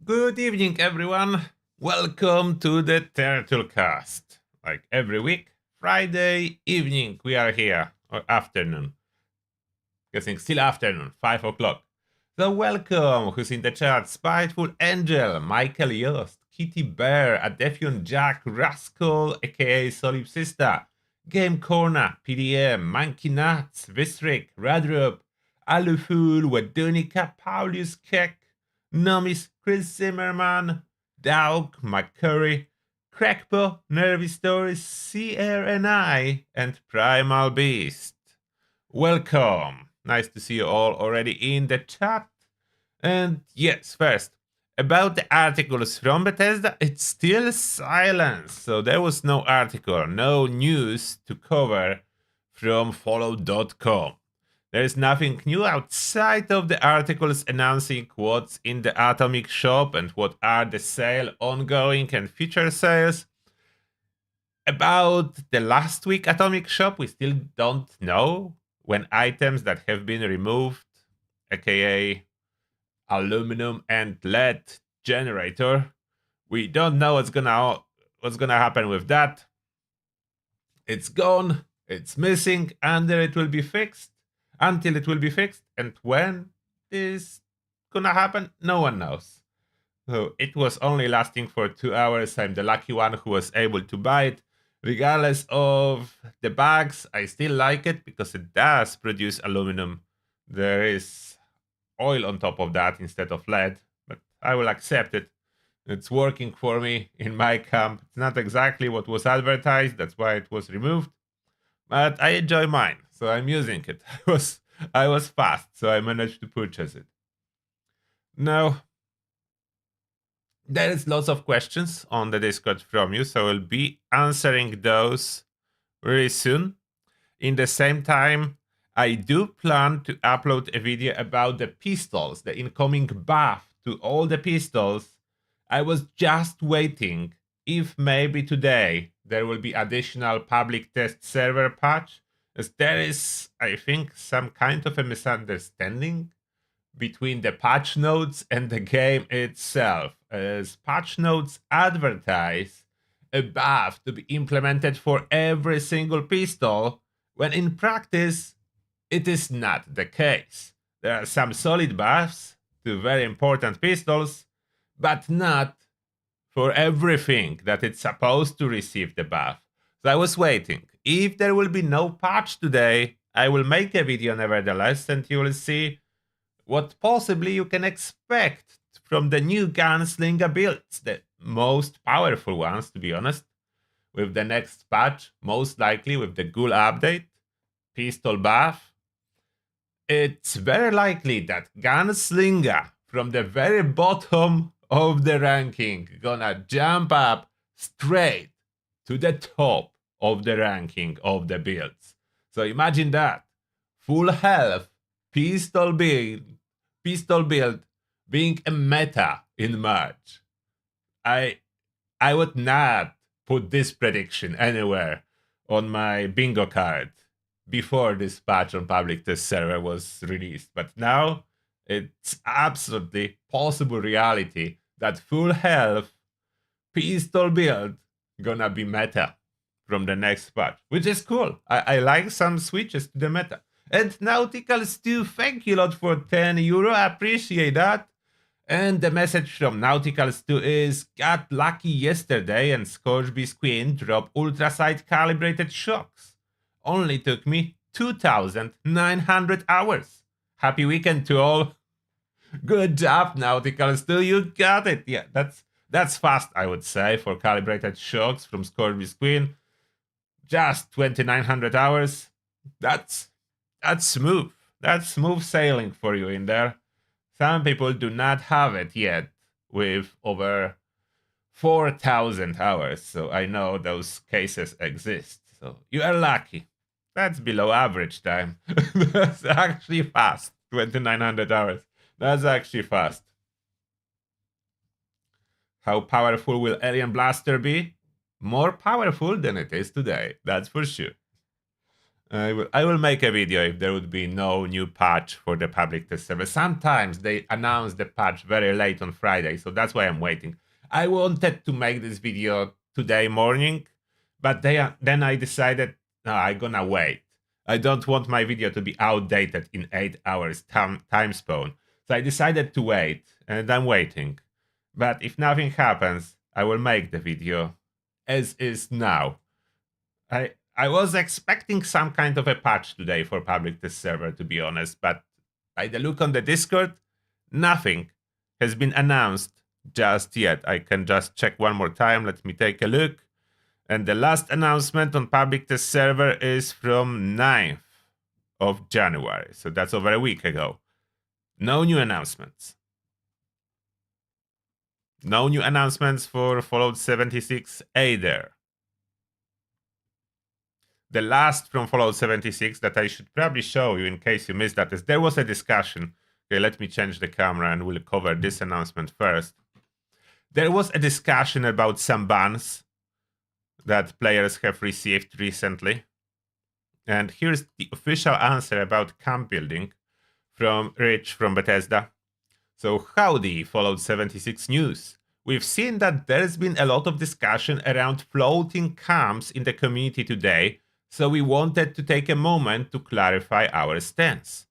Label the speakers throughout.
Speaker 1: Good evening, everyone. Welcome to the Turtlecast. Like every week, Friday evening, we are here, or afternoon. Guessing still afternoon, 5 o'clock. So, welcome. Who's in the chat? Spiteful Angel, Michael Yost, Kitty Bear, Adefion Jack, Rascal, aka Solipsista, Game Corner, PDM, Monkey Nuts, Visric, Radrup, Alufool, Wadonica, Paulius Keck, Nomis, Chris Zimmerman, Dauk, McCurry, Crackpo, Nervy Stories, CR and Primal Beast. Welcome. Nice to see you all already in the chat. And yes, first, about the articles from Bethesda, it's still silence. So there was no article, no news to cover from follow.com. There is nothing new outside of the articles announcing what's in the Atomic Shop and what are the sale ongoing and future sales. About the last week Atomic Shop, we still don't know when items that have been removed, aka aluminum and lead generator, we don't know what's gonna happen with that. It's gone, it's missing, and it will be fixed until it will be fixed. And when this gonna happen, no one knows. So it was only lasting for 2 hours. I'm the lucky one who was able to buy it. Regardless of the bugs, I still like it because it does produce aluminum. There is oil on top of that instead of lead, but I will accept it. It's working for me in my camp. It's not exactly what was advertised, that's why it was removed, but I enjoy mine, so I'm using it. I was fast, so I managed to purchase it. Now, there is lots of questions on the Discord from you, so I'll be answering those really soon. In the same time, I do plan to upload a video about the pistols, the incoming buff to all the pistols. I was just waiting if maybe today there will be additional public test server patch, as there is, I think, some kind of a misunderstanding between the patch notes and the game itself, as patch notes advertise a buff to be implemented for every single pistol, when in practice it is not the case. There are some solid buffs to very important pistols, but not for everything that it's supposed to receive the buff. So I was waiting. If there will be no patch today, I will make a video nevertheless, and you will see what possibly you can expect from the new gunslinger builds, the most powerful ones, to be honest, with the next patch, most likely with the Ghoul update, pistol buff. It's very likely that gunslinger from the very bottom of the ranking gonna jump up straight to the top of the ranking of the builds. So imagine that. Full health, pistol build being a meta in March. I would not put this prediction anywhere on my bingo card before this patch on public test server was released. But now it's absolutely possible reality that full health pistol build gonna be meta from the next patch, which is cool. I like some switches to the meta. And Nautical Stew, thank you a lot for €10. I appreciate that. And the message from Nautical Stew is, got lucky yesterday and Scourgebee's Queen dropped ultrasight calibrated shocks. Only took me 2,900 hours. Happy weekend to all. Good job, Nautical Stew, you got it. Yeah, that's fast, I would say, for calibrated shocks from Scourgebee's Queen. Just 2,900 hours. That's smooth. That's smooth sailing for you in there. Some people do not have it yet with over 4,000 hours. So I know those cases exist. So you are lucky. That's below average time. That's actually fast. 2,900 hours. That's actually fast. How powerful will Alien Blaster be? More powerful than it is today. That's for sure. I will make a video if there would be no new patch for the public test server. Sometimes they announce the patch very late on Friday, so that's why I'm waiting. I wanted to make this video today morning, but then I decided, no, I'm gonna wait. I don't want my video to be outdated in 8 hours time span. So I decided to wait, and I'm waiting. But if nothing happens, I will make the video as is now. I was expecting some kind of a patch today for public test server, to be honest, but by the look on the Discord, nothing has been announced just yet. I can just check one more time. Let me take a look. And the last announcement on public test server is from 9th of January. So that's over a week ago. No new announcements. No new announcements for Fallout 76 either. The last from Fallout 76 that I should probably show you in case you missed that is there was a discussion. Okay, let me change the camera and we'll cover this announcement first. There was a discussion about some bans that players have received recently. And here's the official answer about camp building from Rich from Bethesda. So howdy, Fallout 76 news. We've seen that there's been a lot of discussion around floating camps in the community today, so we wanted to take a moment to clarify our stance.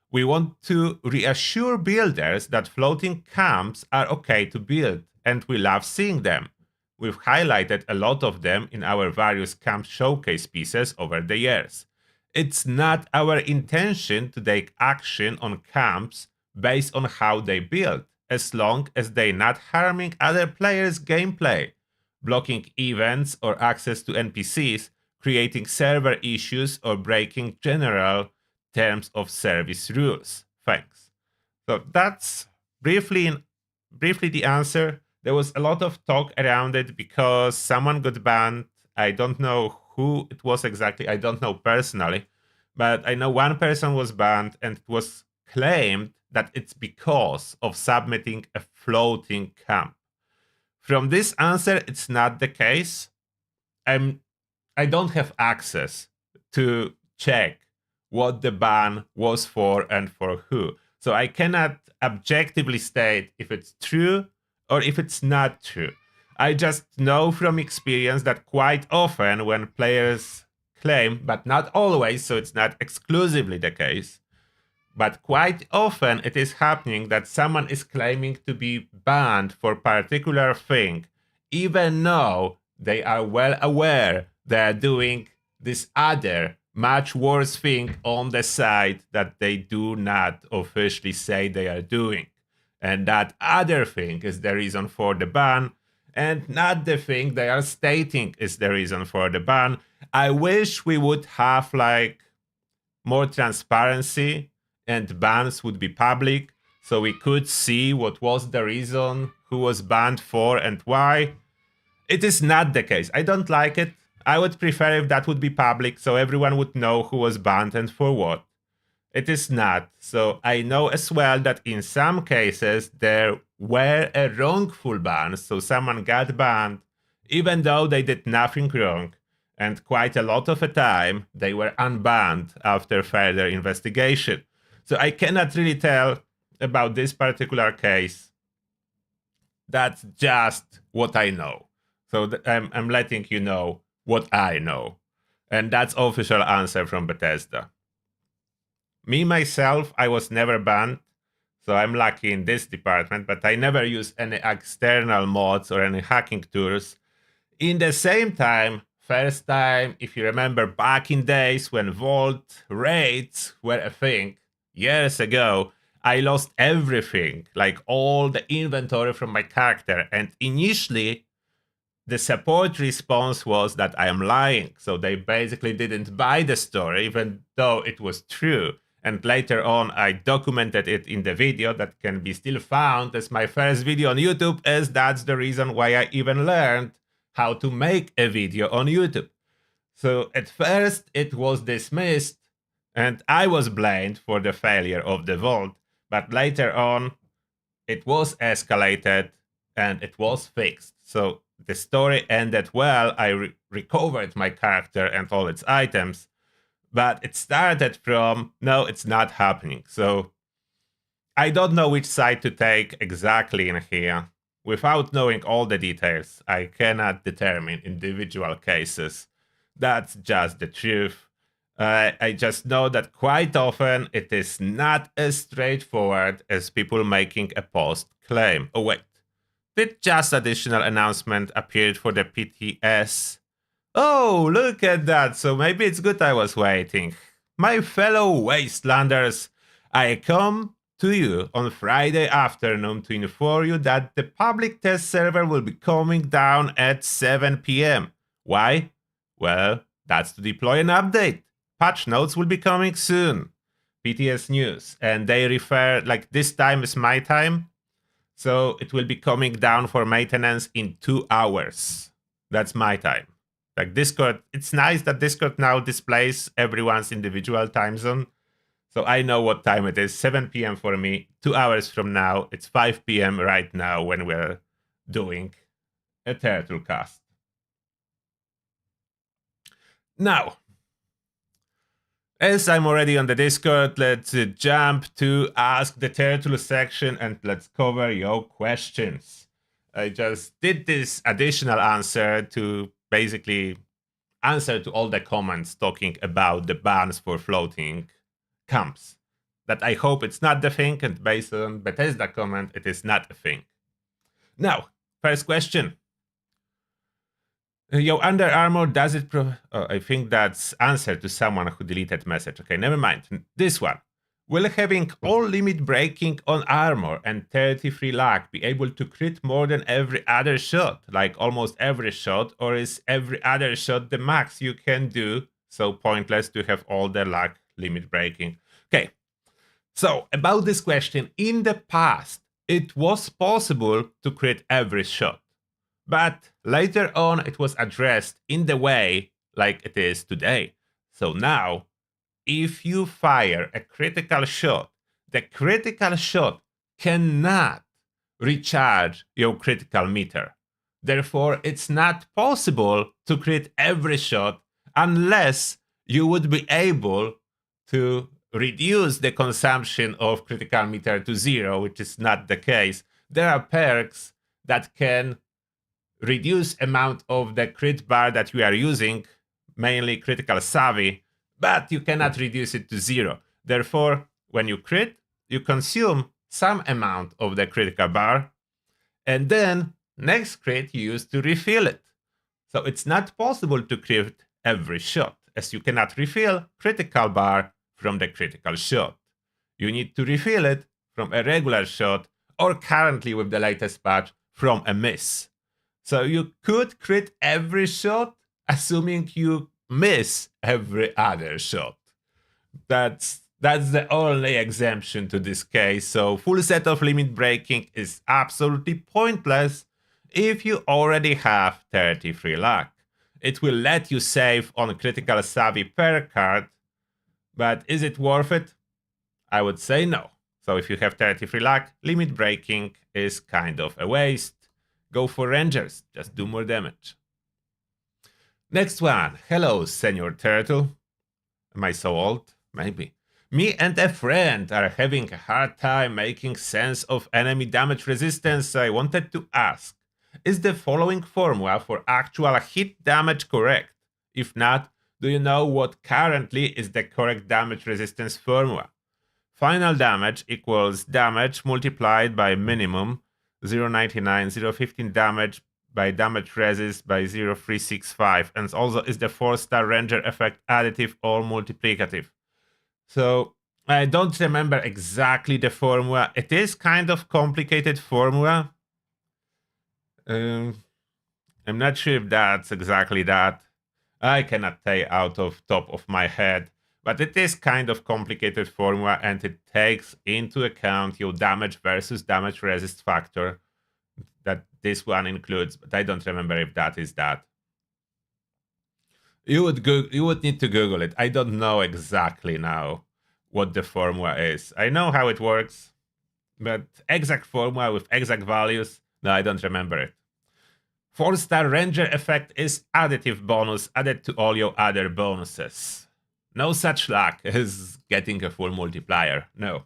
Speaker 1: We want to reassure builders that floating camps are okay to build, and we love seeing them. We've highlighted a lot of them in our various camp showcase pieces over the years. It's not our intention to take action on camps based on how they build, as long as they're not harming other players' gameplay, blocking events or access to NPCs, creating server issues, or breaking general terms of service rules. Thanks. So that's briefly the answer. There was a lot of talk around it because someone got banned. I don't know who it was exactly. I don't know personally, but I know one person was banned, and it was claimed that it's because of submitting a floating camp. From this answer, it's not the case. I don't have access to check what the ban was for and for who. So I cannot objectively state if it's true or if it's not true. I just know from experience that quite often when players claim, but not always, so it's not exclusively the case, but quite often it is happening that someone is claiming to be banned for a particular thing, even though they are well aware they are doing this other much worse thing on the side that they do not officially say they are doing. And that other thing is the reason for the ban, and not the thing they are stating is the reason for the ban. I wish we would have like more transparency and bans would be public so we could see what was the reason, who was banned for and why. It is not the case. I don't like it. I would prefer if that would be public so everyone would know who was banned and for what. It is not. So I know as well that in some cases there were a wrongful ban. So someone got banned even though they did nothing wrong. And quite a lot of the time they were unbanned after further investigation. So I cannot really tell about this particular case. That's just what I know. So I'm letting you know what I know. And that's official answer from Bethesda. Me, myself, I was never banned. So I'm lucky in this department, but I never use any external mods or any hacking tools. In the same time, first time, if you remember back in days when Vault raids were a thing, years ago, I lost everything, like all the inventory from my character. And initially, the support response was that I am lying. So they basically didn't buy the story, even though it was true. And later on, I documented it in the video that can be still found as my first video on YouTube, as that's the reason why I even learned how to make a video on YouTube. So at first, it was dismissed, and I was blamed for the failure of the vault. But later on, it was escalated, and it was fixed. So the story ended well. I recovered my character and all its items. but it started from, no, it's not happening. So I don't know which side to take exactly in here. Without knowing all the details, I cannot determine individual cases. That's just the truth. I just know that quite often it is not as straightforward as people making a post claim. Oh, wait. Did just additional announcement appeared for the PTS? Oh, look at that. So maybe it's good I was waiting. My fellow wastelanders, I come to you on Friday afternoon to inform you that the public test server will be coming down at 7 p.m. Why? Well, that's to deploy an update. Patch notes will be coming soon. PTS News. And they refer, like, this time is my time. So it will be coming down for maintenance in 2 hours. That's my time. Like Discord, it's nice that Discord now displays everyone's individual time zone. So I know what time it is. 7 p.m. for me. 2 hours from now. It's 5 p.m. right now when we're doing a Turtlecast. Now, as I'm already on the Discord, let's jump to Ask the Turtle section and let's cover your questions. I just did this additional answer to basically answer to all the comments talking about the bans for floating camps. That I hope it's not the thing, and based on Bethesda comment, it is not a thing. Now, first question. Your Under Armour, does it I think that's answer to someone who deleted message. Okay, never mind. This one. Will having all limit breaking on armor and 33 luck be able to crit more than every other shot? Like almost every shot, or is every other shot the max you can do? So pointless to have all the luck limit breaking. Okay, so about this question, in the past, it was possible to crit every shot. But later on, it was addressed in the way like it is today. So now, if you fire a critical shot, the critical shot cannot recharge your critical meter. Therefore, it's not possible to crit every shot unless you would be able to reduce the consumption of critical meter to 0, which is not the case. There are perks that can reduce amount of the crit bar that you are using, mainly critical savvy, but you cannot reduce it to 0. Therefore, when you crit, you consume some amount of the critical bar, and then next crit you use to refill it. So it's not possible to crit every shot, as you cannot refill critical bar from the critical shot. You need to refill it from a regular shot, or currently with the latest patch, from a miss. So you could crit every shot, assuming you miss every other shot. That's the only exemption to this case. So full set of limit breaking is absolutely pointless if you already have 33 luck. It will let you save on critical savvy per card, but is it worth it? I would say no. So if you have 33 luck, limit breaking is kind of a waste. Go for Rangers, just do more damage. Next one. Hello, Senior Turtle. Am I so old? Maybe. Me and a friend are having a hard time making sense of enemy damage resistance. I wanted to ask, is the following formula for actual hit damage correct? If not, do you know what currently is the correct damage resistance formula? Final damage equals damage multiplied by minimum 0.99, 0.15 damage by damage resist by 0.365, and also is the 4-star ranger effect additive or multiplicative. So I don't remember exactly the formula. It is kind of complicated formula. I'm not sure if that's exactly that. I cannot say out of top of my head, but it is kind of complicated formula, and it takes into account your damage versus damage resist factor that this one includes, but I don't remember if that is that. You would need to Google it. I don't know exactly now what the formula is. I know how it works, but exact formula with exact values, no, I don't remember it. 4-star ranger effect is additive bonus added to all your other bonuses. No such luck as getting a full multiplier, no.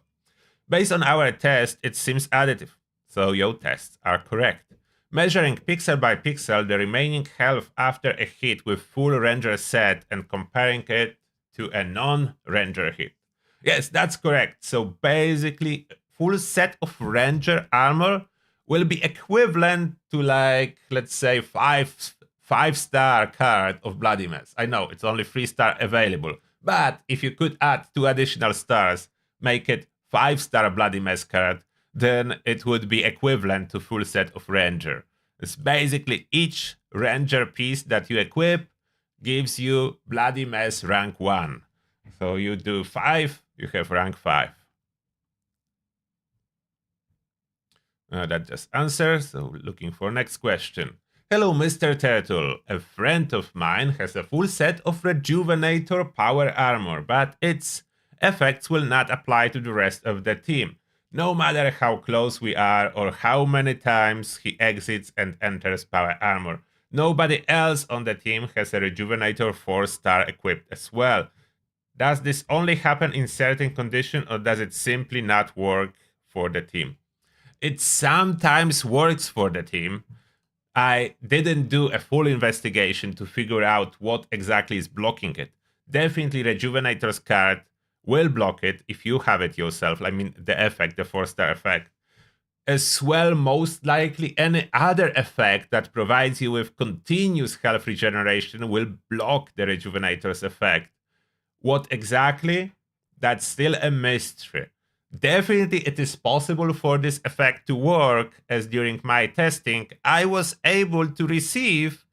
Speaker 1: Based on our test, it seems additive, so your tests are correct. Measuring pixel by pixel the remaining health after a hit with full ranger set and comparing it to a non-ranger hit. Yes, that's correct. So basically, full set of ranger armor will be equivalent to, like, let's say five-star card of Bloody Mess. I know it's only 3-star available, but if you could add 2 additional stars, make it 5-star Bloody Mess card, then it would be equivalent to full set of ranger. It's basically each ranger piece that you equip gives you Bloody Mess rank 1. So you do 5, you have rank 5. That just answers. So looking for next question. Hello, Mr. Turtle. A friend of mine has a full set of Rejuvenator power armor, but its effects will not apply to the rest of the team, no matter how close we are or how many times he exits and enters power armor. Nobody else on the team has a Rejuvenator 4-star equipped as well. Does this only happen in certain conditions, or does it simply not work for the team? It sometimes works for the team. I didn't do a full investigation to figure out what exactly is blocking it. Definitely Rejuvenator's card will block it if you have it yourself. I mean, the effect, the 4-star effect. As well, most likely any other effect that provides you with continuous health regeneration will block the Rejuvenator's effect. What exactly? That's still a mystery. Definitely it is possible for this effect to work, as during my testing, I was able to receive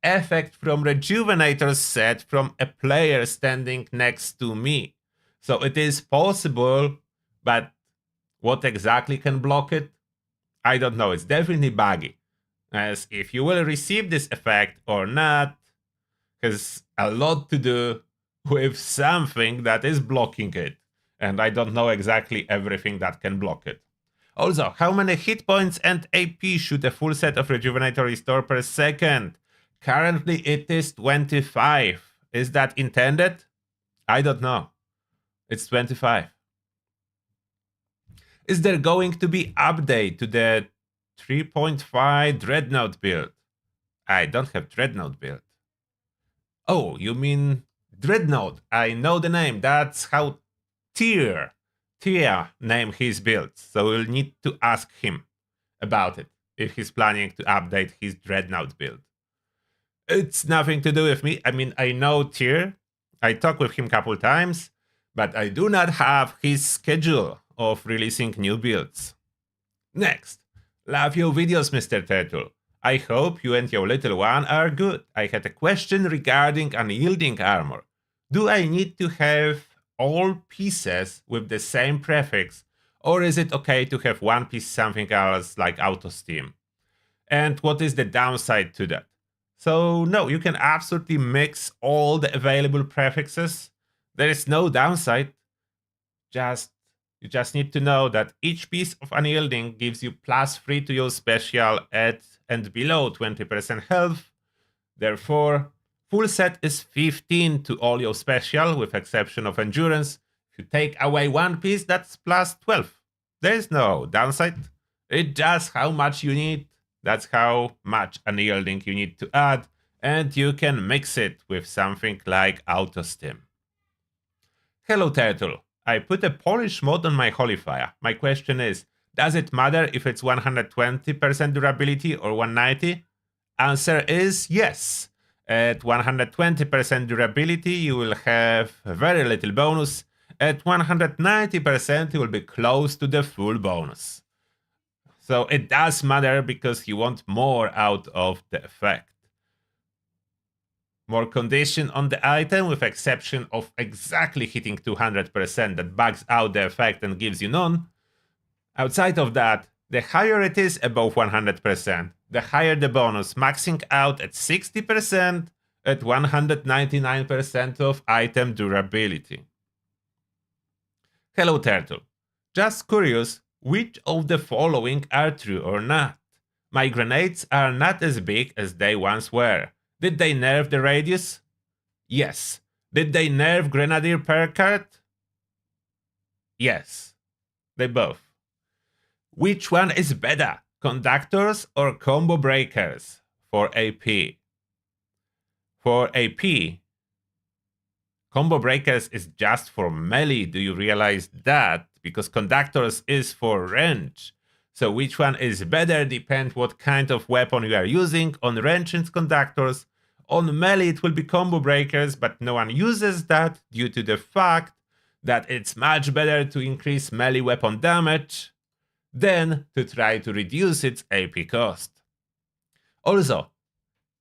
Speaker 1: effect from Rejuvenator's set from a player standing next to me. So it is possible, but what exactly can block it? I don't know. It's definitely buggy. As if you will receive this effect or not has a lot to do with something that is blocking it. And I don't know exactly everything that can block it. Also, how many hit points and AP should a full set of Rejuvenator restore per second? Currently it is 25. Is that intended? I don't know. It's 25. Is there going to be update to the 3.5 Dreadnought build? I don't have Dreadnought build. Oh, you mean Dreadnought? I know the name. That's how Tia named his build. So we'll need to ask him about it if he's planning to update his Dreadnought build. It's nothing to do with me. I mean, I know Tia. I talked with him a couple times, but I do not have his schedule of releasing new builds. Next, love your videos, Mr. Turtle. I hope you and your little one are good. I had a question regarding unyielding armor. Do I need to have all pieces with the same prefix, or is it okay to have one piece something else like auto steam? And what is the downside to that? So no, you can absolutely mix all the available prefixes. There is no downside. You just need to know that each piece of unyielding gives you +3 to your special at and below 20% health. Therefore, full set is 15 to all your special, with exception of endurance. If you take away one piece, that's +12. There is no downside. It's just how much you need. That's how much unyielding you need to add, and you can mix it with something like Autostim. Hello, Turtle. I put a Polish mod on my Holy Fire. My question is, does it matter if it's 120% durability or 190? Answer is yes. At 120% durability, you will have very little bonus. At 190%, you will be close to the full bonus. So it does matter because you want more out of the effect. More condition on the item, with exception of exactly hitting 200% that bugs out the effect and gives you none. Outside of that, the higher it is above 100%, the higher the bonus, maxing out at 60% at 199% of item durability. Hello, Turtle. Just curious, which of the following are true or not? My grenades are not as big as they once were. Did they nerf the radius? Yes. Did they nerf Grenadier per card? Yes, they both. Which one is better, conductors or combo breakers for AP? For AP, combo breakers is just for melee. Do you realize that? Because conductors is for range. So which one is better depends what kind of weapon you are using. On range it's conductors. On melee it will be combo breakers, but no one uses that due to the fact that it's much better to increase melee weapon damage than to try to reduce its AP cost. Also,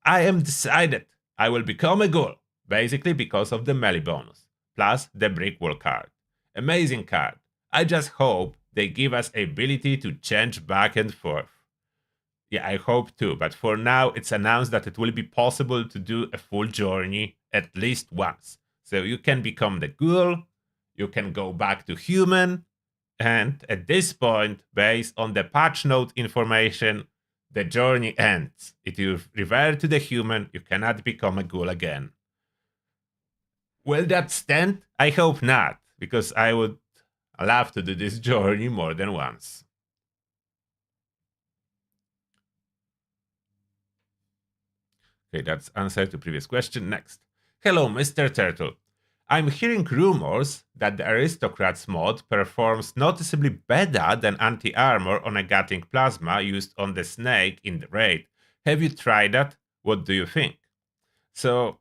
Speaker 1: I am decided I will become a ghoul, basically because of the melee bonus, plus the brick wall card. Amazing card. I just hope they give us ability to change back and forth. Yeah, I hope too, but for now it's announced that it will be possible to do a full journey at least once. So you can become the ghoul, you can go back to human, and at this point, based on the patch note information, the journey ends. If you revert to the human, you cannot become a ghoul again. Will that stand? I hope not, because I would love to do this journey more than once. Okay, that's answer to previous question. Next. Hello, Mr. Turtle. I'm hearing rumors that the Aristocrats mod performs noticeably better than anti-armor on a Gatling Plasma used on the Snake in the raid. Have you tried that? What do you think? So,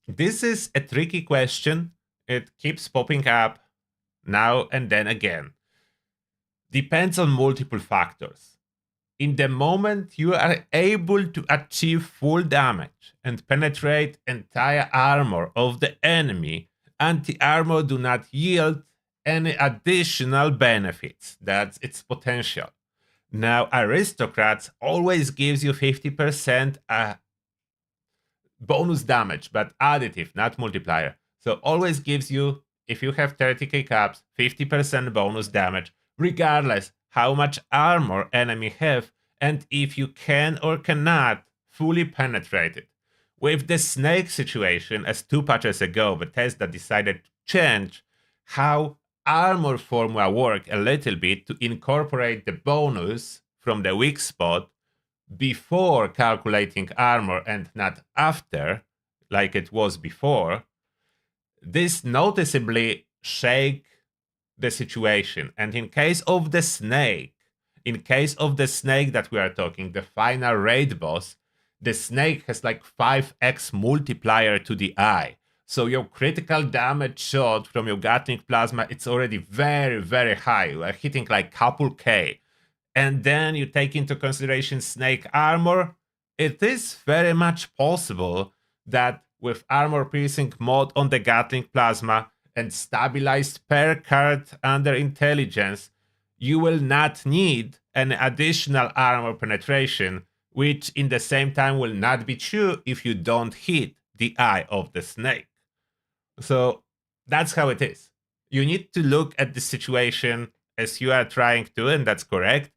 Speaker 1: this is a tricky question. It keeps popping up now and then again. Depends on multiple factors. In the moment you are able to achieve full damage and penetrate entire armor of the enemy, anti-armor do not yield any additional benefits. That's its potential. Now, Aristocrats always gives you 50% bonus damage, but additive, not multiplier. So always gives you, if you have 30k caps, 50% bonus damage, regardless how much armor enemy have, and if you can or cannot fully penetrate it. With the Snake situation, as 2 patches ago, Bethesda decided to change how armor formula work a little bit to incorporate the bonus from the weak spot before calculating armor and not after, like it was before. This noticeably shake the situation. And in case of the Snake, that we are talking, the final raid boss, the Snake has like 5x multiplier to the eye. So your critical damage shot from your Gatling Plasma, it's already very, very high. You are hitting like couple K. And then you take into consideration Snake armor, it is very much possible that with armor piercing mod on the Gatling Plasma and stabilized per card under intelligence, you will not need an additional armor penetration, which in the same time will not be true if you don't hit the eye of the Snake. So that's how it is. You need to look at the situation as you are trying to, and that's correct,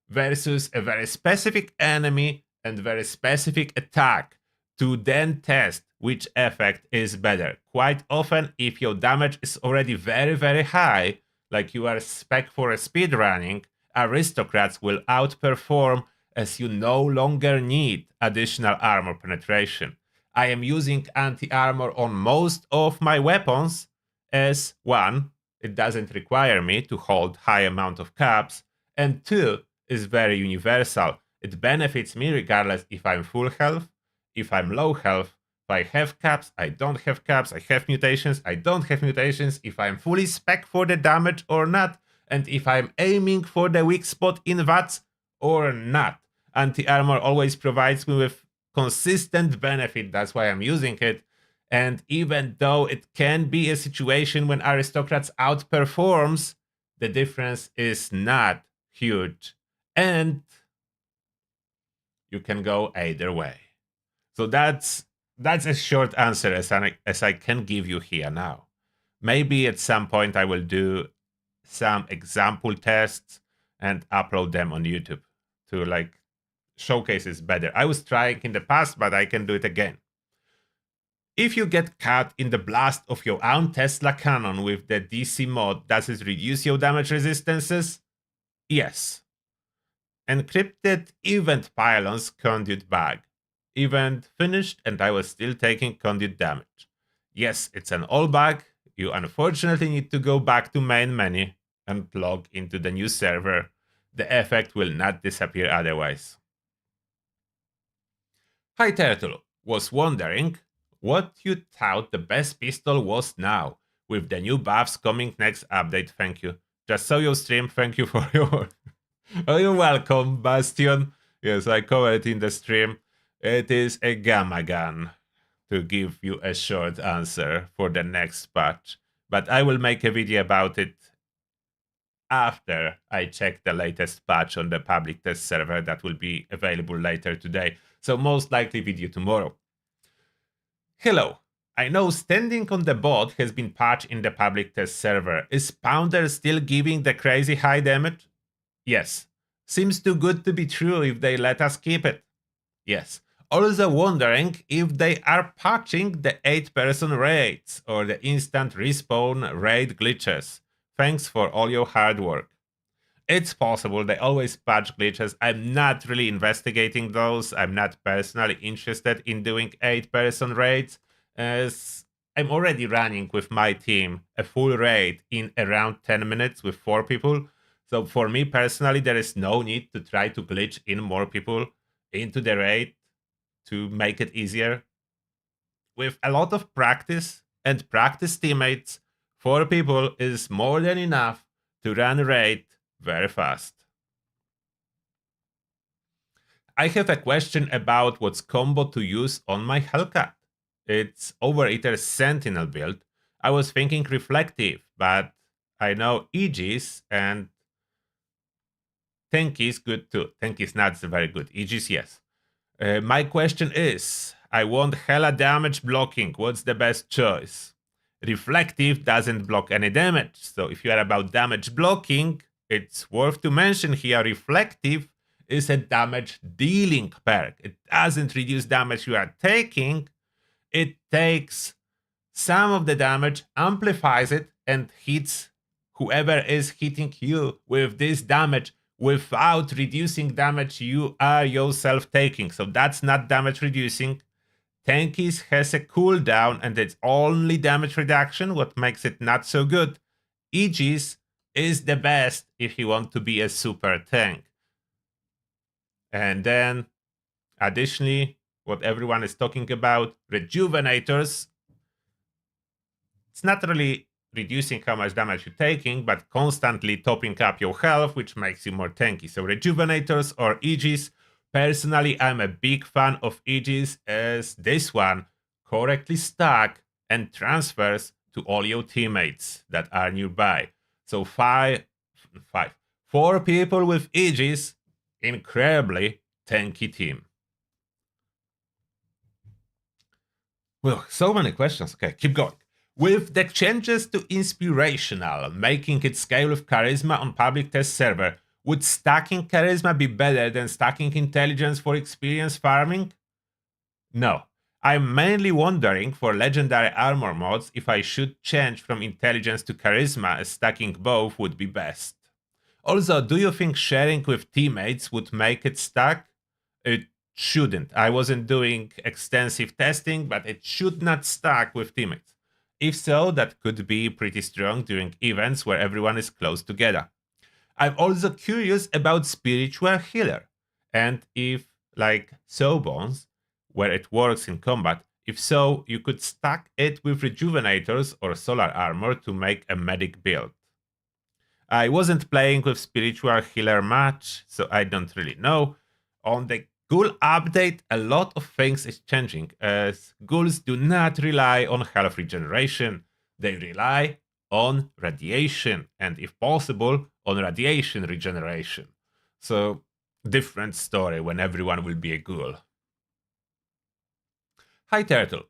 Speaker 1: versus a very specific enemy and very specific attack to then test which effect is better. Quite often, if your damage is already very, very high, like you are spec for a speed running, Aristocrats will outperform as you no longer need additional armor penetration. I am using anti-armor on most of my weapons as 1, it doesn't require me to hold high amount of caps, and 2, is very universal. It benefits me regardless if I'm full health, if I'm low health, if I have caps, I don't have caps, I have mutations, I don't have mutations, if I'm fully spec for the damage or not, and if I'm aiming for the weak spot in VATS or not. Anti-armor always provides me with consistent benefit, that's why I'm using it. And even though it can be a situation when Aristocrats outperforms, the difference is not huge. And you can go either way. So that's a short answer as I can give you here now. Maybe at some point I will do some example tests and upload them on YouTube to like showcase it better. I was trying in the past, but I can do it again. If you get caught in the blast of your own Tesla cannon with the DC mod, does it reduce your damage resistances? Yes. Encrypted event pylons conduit bug. Event finished and I was still taking conduit damage. Yes, it's an old bug. You unfortunately need to go back to main menu and log into the new server. The effect will not disappear otherwise. Hi Turtle was wondering what you thought the best pistol was now, with the new buffs coming next update. Thank you. Just saw your stream. Thank you for your. Oh, you're welcome, Bastion. Yes, I covered it in the stream. It is a gamma gun, to give you a short answer for the next patch. But I will make a video about it after I check the latest patch on the public test server that will be available later today. So most likely video tomorrow. Hello. I know standing on the bot has been patched in the public test server. Is Pounder still giving the crazy high damage? Yes. Seems too good to be true if they let us keep it. Yes. Also wondering if they are patching the 8-person raids or the instant respawn raid glitches. Thanks for all your hard work. It's possible they always patch glitches. I'm not really investigating those. I'm not personally interested in doing 8-person raids, as I'm already running with my team a full raid in around 10 minutes with 4 people. So for me personally, there is no need to try to glitch in more people into the raid to make it easier. With a lot of practice and practice teammates, 4 people is more than enough to run a raid very fast. I have a question about what's combo to use on my Hellcat. It's Overeater Sentinel build. I was thinking Reflective, but I know Aegis and Tank is good too. Tank is not very good. Aegis, yes. My question is, I want hella damage blocking. What's the best choice? Reflective doesn't block any damage. So if you are about damage blocking, it's worth to mention here Reflective is a damage dealing perk. It doesn't reduce damage you are taking. It takes some of the damage, amplifies it, and hits whoever is hitting you with this damage without reducing damage you are yourself taking. So that's not damage reducing. Tankies has a cooldown and it's only damage reduction, what makes it not so good. Aegis is the best if you want to be a super tank. And then, additionally, what everyone is talking about, rejuvenators. It's not really reducing how much damage you're taking, but constantly topping up your health, which makes you more tanky. So rejuvenators or Aegis. Personally, I'm a big fan of Aegis, as this one correctly stack and transfers to all your teammates that are nearby. So 4 people with Aegis, incredibly tanky team. Well, so many questions. Okay, keep going. With the changes to Inspirational, making it scale with Charisma on public test server, would stacking Charisma be better than stacking Intelligence for experience farming? No. I'm mainly wondering for Legendary Armor mods if I should change from Intelligence to Charisma, as stacking both would be best. Also, do you think sharing with teammates would make it stack? It shouldn't. I wasn't doing extensive testing, but it should not stack with teammates. If so, that could be pretty strong during events where everyone is close together. I'm also curious about Spiritual Healer, and if, like Sawbones, where it works in combat, if so, you could stack it with Rejuvenators or Solar Armor to make a medic build. I wasn't playing with Spiritual Healer much, so I don't really know. On the Ghoul update, a lot of things is changing, as ghouls do not rely on health regeneration. They rely on radiation, and if possible, on radiation regeneration. So, different story when everyone will be a ghoul. Hi Turtle.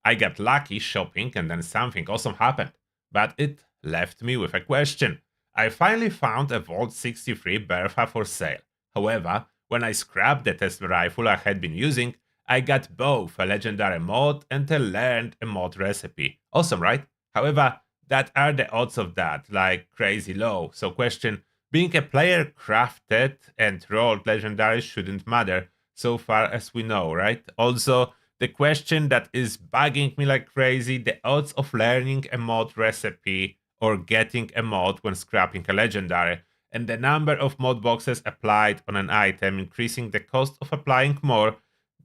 Speaker 1: I got lucky shopping and then something awesome happened, but it left me with a question. I finally found a Volt 63 Bertha for sale. However, when I scrapped the test rifle I had been using, I got both a legendary mod and a learned a mod recipe. Awesome, right? However, that are the odds of that, like crazy low. So question, being a player crafted and rolled legendary shouldn't matter so far as we know, right? Also, the question that is bugging me like crazy, the odds of learning a mod recipe or getting a mod when scrapping a legendary, and the number of mod boxes applied on an item increasing the cost of applying more.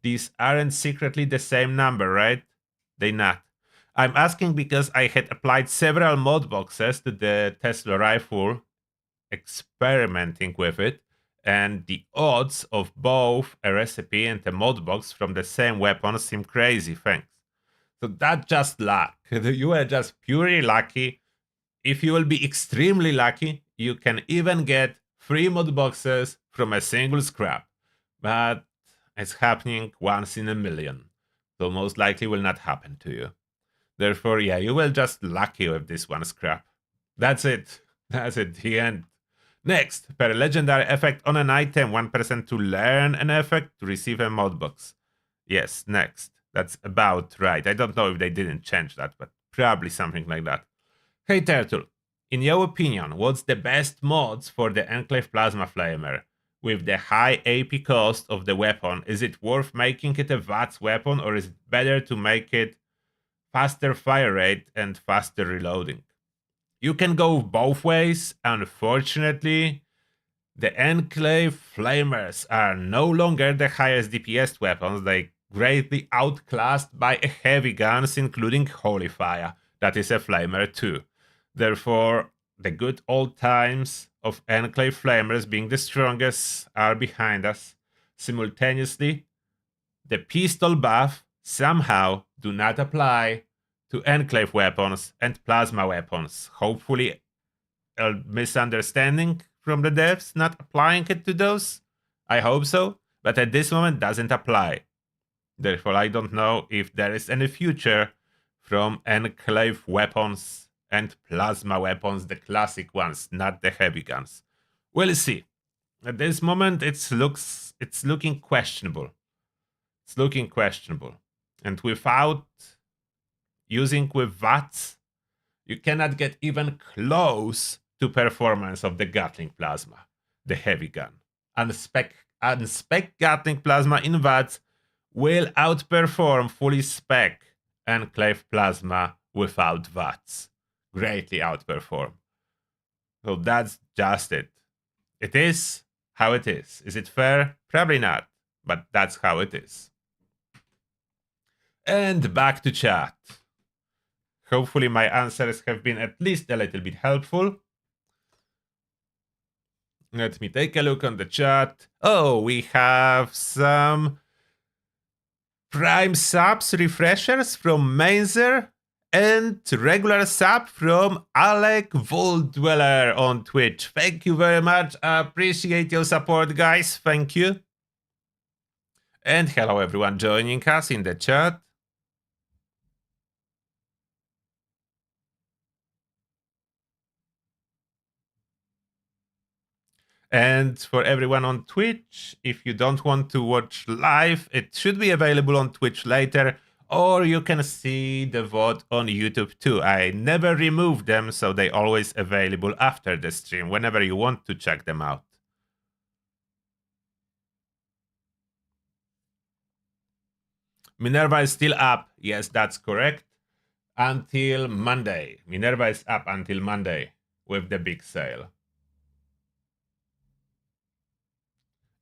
Speaker 1: These aren't secretly the same number, right? They not. I'm asking because I had applied several mod boxes to the Tesla rifle, experimenting with it, and the odds of both a recipe and a mod box from the same weapon seem crazy, thanks. So that's just luck. You are just purely lucky. If you will be extremely lucky, you can even get 3 mod boxes from a single scrap. But it's happening once in a million. So most likely will not happen to you. Therefore, yeah, you will just lucky with this one scrap. That's it. That's it. The end. Next, per legendary effect on an item, 1% to learn an effect to receive a mod box. Yes, next. That's about right. I don't know if they didn't change that, but probably something like that. Hey Turtle, in your opinion, what's the best mods for the Enclave Plasma Flamer? With the high AP cost of the weapon, is it worth making it a VATS weapon or is it better to make it faster fire rate and faster reloading? You can go both ways. Unfortunately, the Enclave Flamers are no longer the highest DPS weapons. They greatly outclassed by heavy guns, including Holy Fire. That is a Flamer too. Therefore, the good old times of Enclave Flamers being the strongest are behind us. Simultaneously, the pistol buff somehow do not apply to Enclave weapons and Plasma weapons. Hopefully, a misunderstanding from the devs not applying it to those. I hope so, but at this moment doesn't apply. Therefore, I don't know if there is any future from Enclave weapons and Plasma weapons, the classic ones, not the heavy guns. We'll see. At this moment, it's looking questionable. It's looking questionable, and without using with VATS, you cannot get even close to performance of the Gatling Plasma, the heavy gun. Unspec Gatling Plasma in VATS will outperform fully spec Enclave Plasma without VATS. Greatly outperform. So that's just it. It is how it is. Is it fair? Probably not, but that's how it is. And back to chat. Hopefully my answers have been at least a little bit helpful. Let me take a look on the chat. Oh, we have some Prime subs refreshers from Mainzer and regular sub from Alec Voldweller on Twitch. Thank you very much. I appreciate your support, guys. Thank you. And hello, everyone joining us in the chat. And for everyone on Twitch, if you don't want to watch live, it should be available on Twitch later, or you can see the VOD on YouTube too. I never remove them, so they always available after the stream, whenever you want to check them out. Minerva is still up. Yes, that's correct. Until Monday. Minerva is up until Monday with the big sale.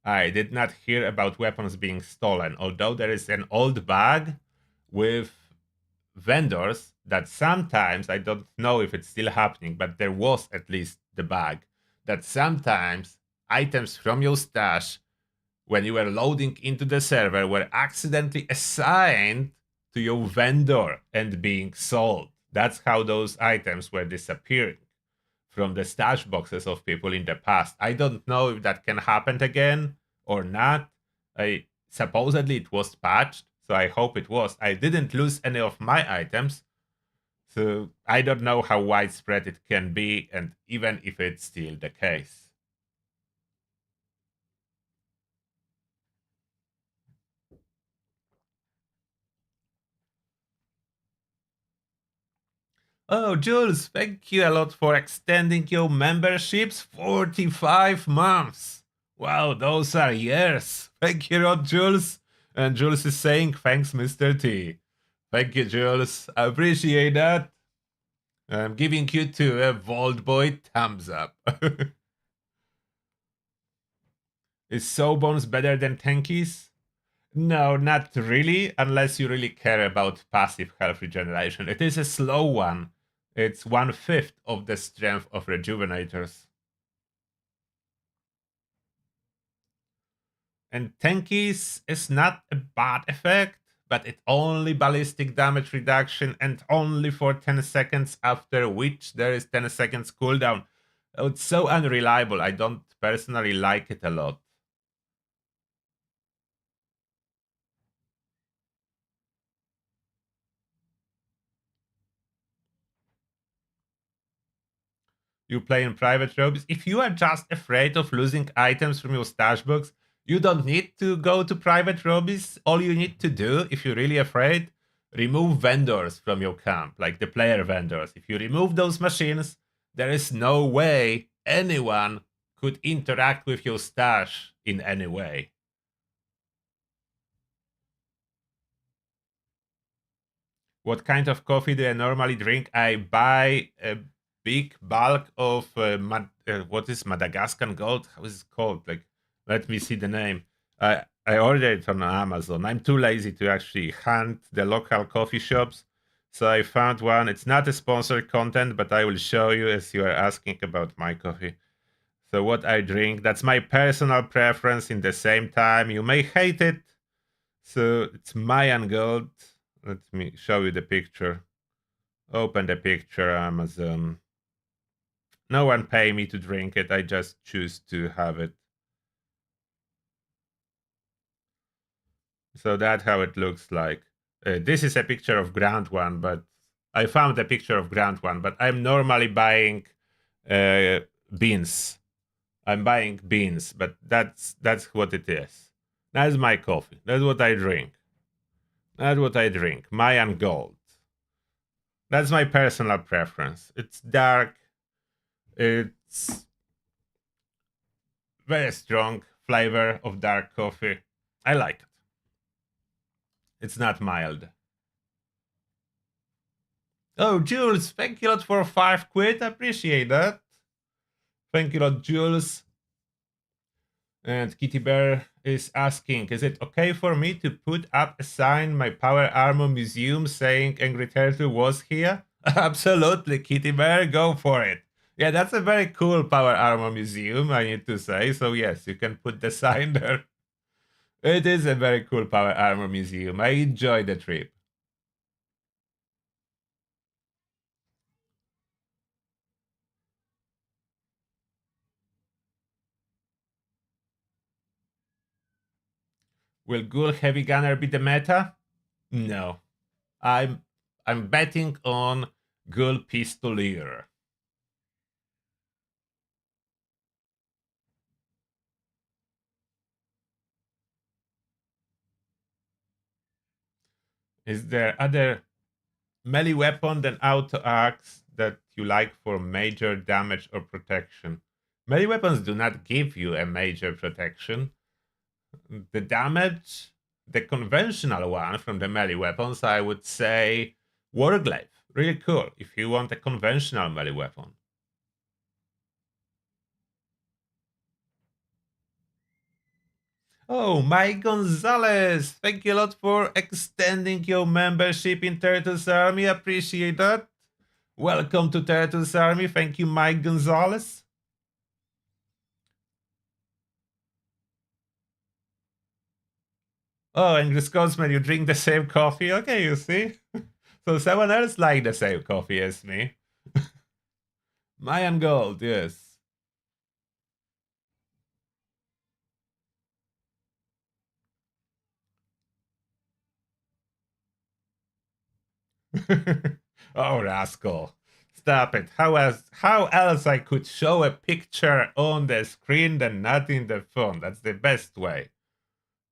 Speaker 1: I did not hear about weapons being stolen, although there is an old bug with vendors that sometimes, I don't know if it's still happening, but there was at least the bug that sometimes items from your stash, when you were loading into the server, were accidentally assigned to your vendor and being sold. That's how those items were disappearing from the stash boxes of people in the past. I don't know if that can happen again or not. Supposedly it was patched, so I hope it was. I didn't lose any of my items, so I don't know how widespread it can be, and even if it's still the case. Oh, Jules, thank you a lot for extending your memberships 45 months. Wow, those are years. Thank you a lot, Jules. And Jules is saying, thanks, Mr. T. Thank you, Jules. I appreciate that. I'm giving you two a Vault Boy thumbs up. Is Sawbones better than Tankies? No, not really, unless you really care about passive health regeneration. It is a slow one. It's 1/5 of the strength of Rejuvenators. And Tankies is not a bad effect, but it's only ballistic damage reduction and only for 10 seconds, after which there is 10 seconds cooldown. Oh, it's so unreliable. I don't personally like it a lot. You play in private robes. If you are just afraid of losing items from your stash box, you don't need to go to private robes. All you need to do, if you're really afraid, remove vendors from your camp, like the player vendors. If you remove those machines, there is no way anyone could interact with your stash in any way. What kind of coffee do I normally drink? I buy a big bulk of what is Madagascar Gold? How is it called? Like, let me see the name. I ordered it on Amazon. I'm too lazy to actually hunt the local coffee shops, so I found one. It's not a sponsored content, but I will show you as you are asking about my coffee. So what I drink, that's my personal preference. In the same time, you may hate it. So it's Mayan Gold. Let me show you the picture. Open the picture, Amazon. No one pay me to drink it. I just choose to have it. So that's how it looks like. This is a picture of ground one, but I found a picture of ground one. But I'm normally buying beans. I'm buying beans, but that's what it is. That's my coffee. That's what I drink. That's what I drink. Mayan Gold. That's my personal preference. It's dark. It's very strong flavor of dark coffee. I like it. It's not mild. Oh, Jules, thank you a lot for 5 quid. I appreciate that. Thank you a lot, Jules. And Kitty Bear is asking, is it okay for me to put up a sign my Power Armor Museum saying Angry Turtle was here? Absolutely, Kitty Bear, go for it. Yeah, that's a very cool Power Armor Museum, I need to say. So yes, you can put the sign there. It is a very cool Power Armor Museum. I enjoyed the trip. Will Ghoul Heavy Gunner be the meta? No. I'm I'm betting on Ghoul Pistolier. Is there other melee weapon than auto axe that you like for major damage or protection? Melee weapons do not give you a major protection. The damage, the conventional one from the melee weapons, I would say Warglaive. Really cool if you want a conventional melee weapon. Oh, Mike Gonzalez, thank you a lot for extending your membership in Turtles Army. Appreciate that. Welcome to Turtles Army. Thank you, Mike Gonzalez. Oh, and Scotsman, you drink the same coffee? Okay, you see? So someone else like the same coffee as me. Mayan Gold, yes. Oh, rascal. Stop it. How else I could show a picture on the screen than not in the phone? That's the best way.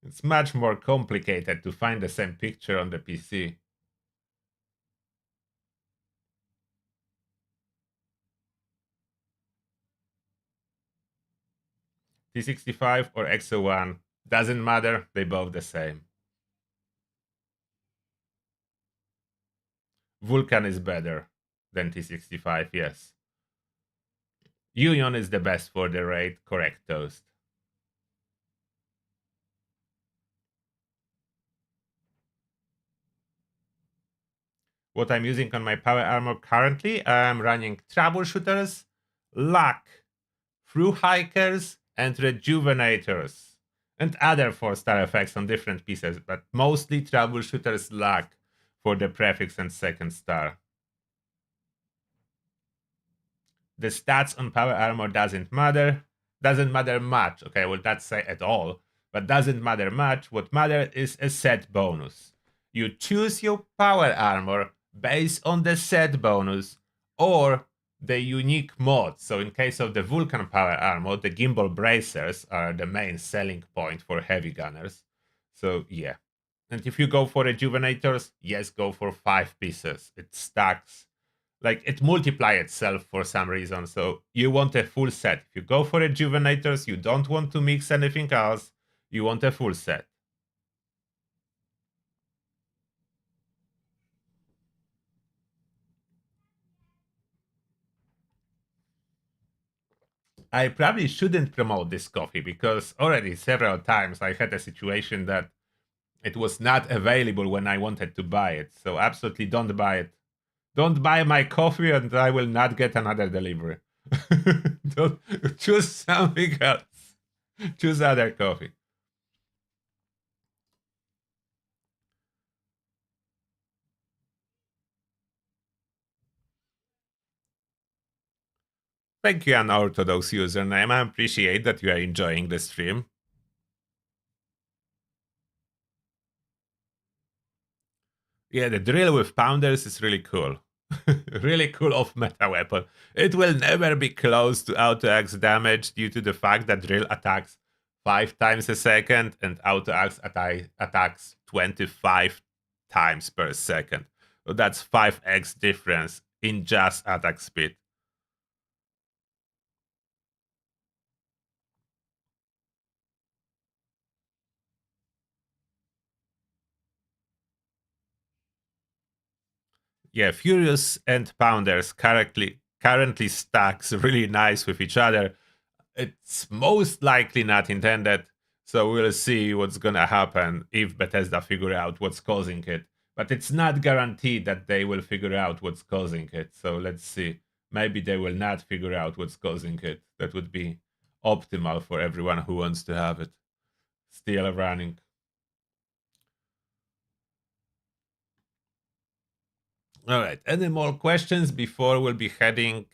Speaker 1: It's much more complicated to find the same picture on the PC. T65 or XO1, doesn't matter, they both the same. Vulkan is better than T65, yes. Union is the best for the raid, correct toast. What I'm using on my power armor currently, I'm running troubleshooters, luck, through hikers, and rejuvenators, and other 4-star effects on different pieces, but mostly troubleshooters luck for the prefix and second star. The stats on power armor doesn't matter much. Okay, well, not say at all, but doesn't matter much. What matters is a set bonus. You choose your power armor based on the set bonus or the unique mod. So in case of the Vulcan power armor, the gimbal bracers are the main selling point for heavy gunners. So yeah. And if you go for rejuvenators, yes, go for 5 pieces. It stacks, like it multiply itself for some reason. So you want a full set. If you go for rejuvenators, you don't want to mix anything else. You want a full set. I probably shouldn't promote this coffee because already several times I had a situation that it was not available when I wanted to buy it. So absolutely don't buy it. Don't buy my coffee and I will not get another delivery. Don't choose something else. Choose other coffee. Thank you, unorthodox username. I appreciate that you are enjoying the stream. Yeah, the drill with pounders is really cool. Really cool off meta weapon. It will never be close to auto-axe damage due to the fact that drill attacks 5 times a second and auto-axe attacks 25 times per second. So that's 5x difference in just attack speed. Yeah, Furious and Pounders currently stacks really nice with each other. It's most likely not intended, so we'll see what's gonna happen if Bethesda figure out what's causing it. But it's not guaranteed that they will figure out what's causing it. So let's see. Maybe they will not figure out what's causing it. That would be optimal for everyone who wants to have it still running. All right. Any more questions before we'll be heading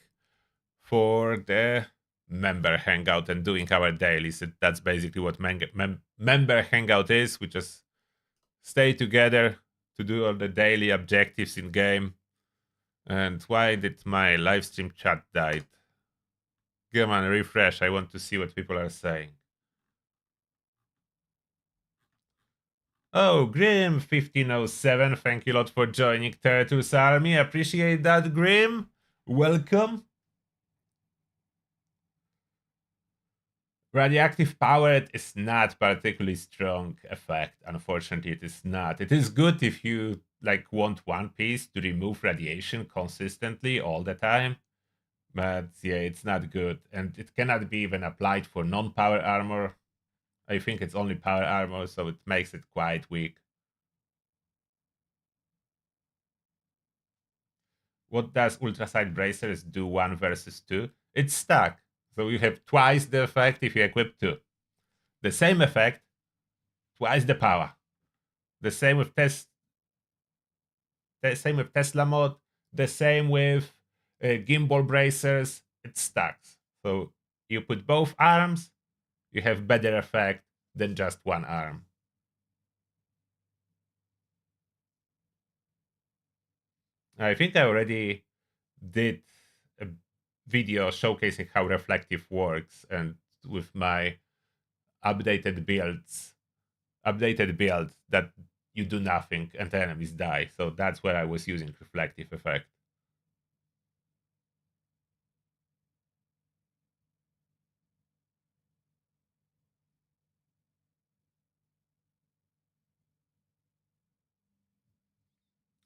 Speaker 1: for the member hangout and doing our dailies? That's basically what member hangout is. We just stay together to do all the daily objectives in game. And why did my live stream chat died? Come on, refresh. I want to see what people are saying. Oh, Grim 1507, thank you a lot for joining Turtle's army. Appreciate that, Grim. Welcome. Radioactive power is not particularly strong effect. Unfortunately, it is not. It is good if you like want one piece to remove radiation consistently all the time. But yeah, it's not good. And it cannot be even applied for non-power armor. I think it's only power armor, so it makes it quite weak. What does ultraside bracers do 1 versus 2? It's stuck. So you have twice the effect if you equip 2. The same effect, twice the power. The same with the same with Tesla mode, the same with gimbal bracers, it stacks. So you put both arms, you have better effect than just one arm. I think I already did a video showcasing how reflective works and with my updated build that you do nothing and the enemies die. So that's where I was using reflective effect.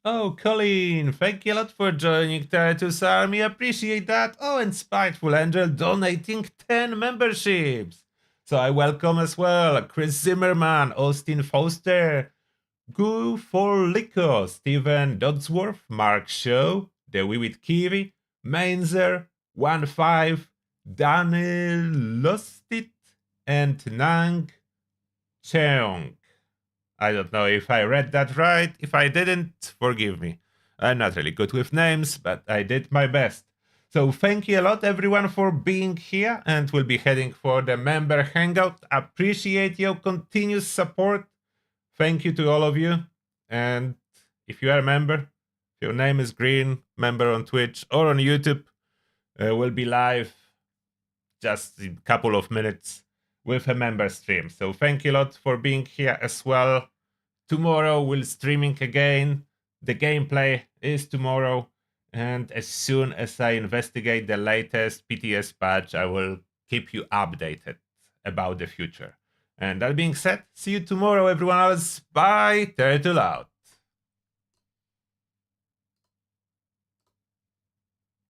Speaker 1: Oh, Colleen, thank you a lot for joining Turtle's Army. Appreciate that. Oh, and Spiteful Angel donating 10 memberships. So I welcome as well Chris Zimmerman, Austin Foster, Goo for Lico, Stephen Dodsworth, Mark Shaw, The Wiwit Kiwi, Mainzer, 1-5, Daniel Lustit, and Nang Cheong. I don't know if I read that right. If I didn't, forgive me. I'm not really good with names, but I did my best. So thank you a lot, everyone, for being here, and we'll be heading for the member hangout. Appreciate your continuous support. Thank you to all of you. And if you are a member, your name is green, member on Twitch or on YouTube, we'll be live just in a couple of minutes with a member stream. So thank you a lot for being here as well. Tomorrow we'll streaming again. The gameplay is tomorrow. And as soon as I investigate the latest PTS patch, I will keep you updated about the future. And that being said, see you tomorrow, everyone else. Bye. Turtle out.